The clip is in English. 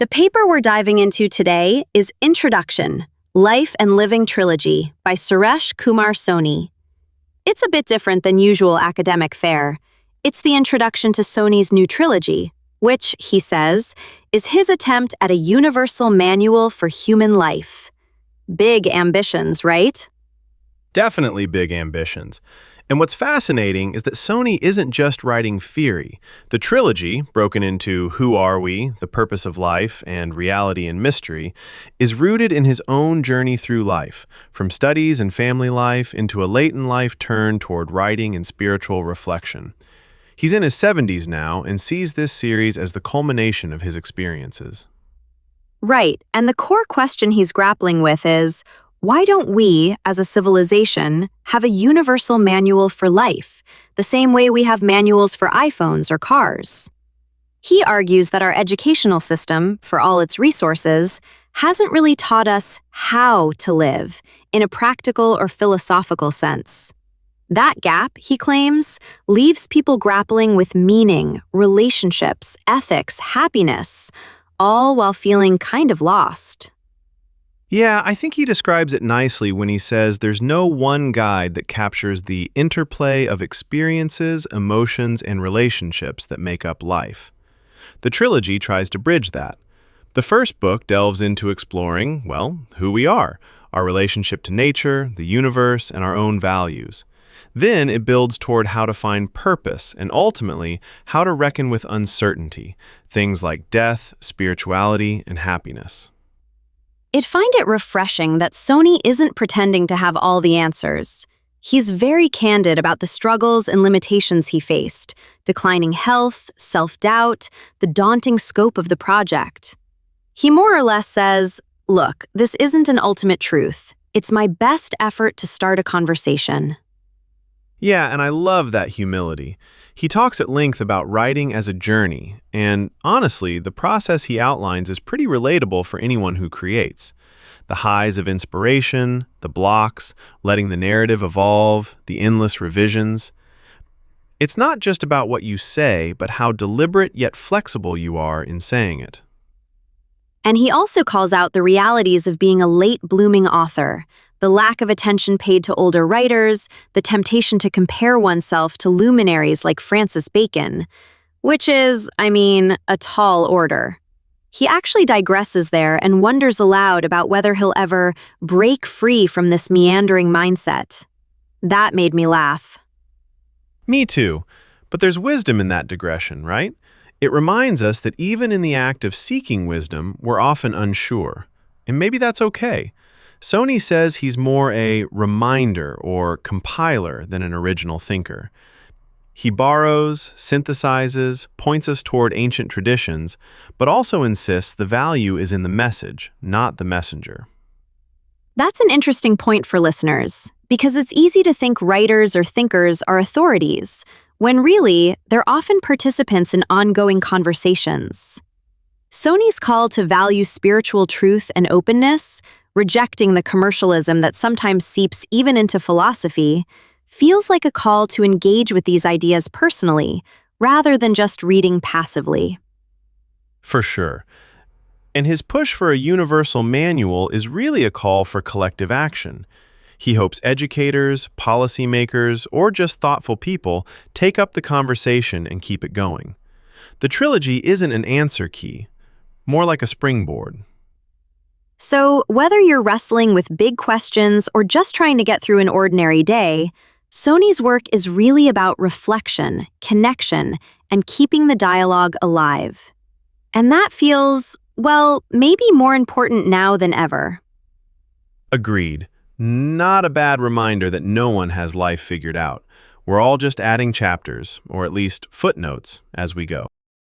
The paper we're diving into today is Introduction, Life and Living Trilogy by Suresh Kumar Soni. It's a bit different than usual academic fare. It's the introduction to Soni's new trilogy, which, he says, is his attempt at a universal manual for human life. Big ambitions, right? Definitely big ambitions. And what's fascinating is that Soni isn't just writing theory. The trilogy, broken into Who Are We, The Purpose of Life, and Reality and Mystery, is rooted in his own journey through life, from studies and family life into a late-in-life turn toward writing and spiritual reflection. He's in his 70s now and sees this series as the culmination of his experiences. Right, and the core question he's grappling with is, why don't we, as a civilization, have a universal manual for life, the same way we have manuals for iPhones or cars? He argues that our educational system, for all its resources, hasn't really taught us how to live in a practical or philosophical sense. That gap, he claims, leaves people grappling with meaning, relationships, ethics, happiness, all while feeling kind of lost. Yeah, I think he describes it nicely when he says there's no one guide that captures the interplay of experiences, emotions, and relationships that make up life. The trilogy tries to bridge that. The first book delves into exploring, well, who we are, our relationship to nature, the universe, and our own values. Then it builds toward how to find purpose and ultimately how to reckon with uncertainty, things like death, spirituality, and happiness. I find it refreshing that Soni isn't pretending to have all the answers. He's very candid about the struggles and limitations he faced, declining health, self-doubt, the daunting scope of the project. He more or less says, look, this isn't an ultimate truth. It's my best effort to start a conversation. Yeah, and I love that humility. He talks at length about writing as a journey, and honestly, the process he outlines is pretty relatable for anyone who creates. The highs of inspiration, the blocks, letting the narrative evolve, the endless revisions. It's not just about what you say, but how deliberate yet flexible you are in saying it. And he also calls out the realities of being a late-blooming author, the lack of attention paid to older writers, the temptation to compare oneself to luminaries like Francis Bacon, which is, a tall order. He actually digresses there and wonders aloud about whether he'll ever break free from this meandering mindset. That made me laugh. Me too, but there's wisdom in that digression, right? It reminds us that even in the act of seeking wisdom, we're often unsure. And maybe that's okay. Soni says he's more a reminder or compiler than an original thinker. He borrows, synthesizes, points us toward ancient traditions, but also insists the value is in the message, not the messenger. That's an interesting point for listeners, because it's easy to think writers or thinkers are authorities, when really, they're often participants in ongoing conversations. Soni's call to value spiritual truth and openness, rejecting the commercialism that sometimes seeps even into philosophy, feels like a call to engage with these ideas personally, rather than just reading passively. For sure. And his push for a universal manual is really a call for collective action. He hopes educators, policymakers, or just thoughtful people take up the conversation and keep it going. The trilogy isn't an answer key, more like a springboard. So, whether you're wrestling with big questions or just trying to get through an ordinary day, Soni's work is really about reflection, connection, and keeping the dialogue alive. And that feels, well, maybe more important now than ever. Agreed. Not a bad reminder that no one has life figured out. We're all just adding chapters, or at least footnotes, as we go.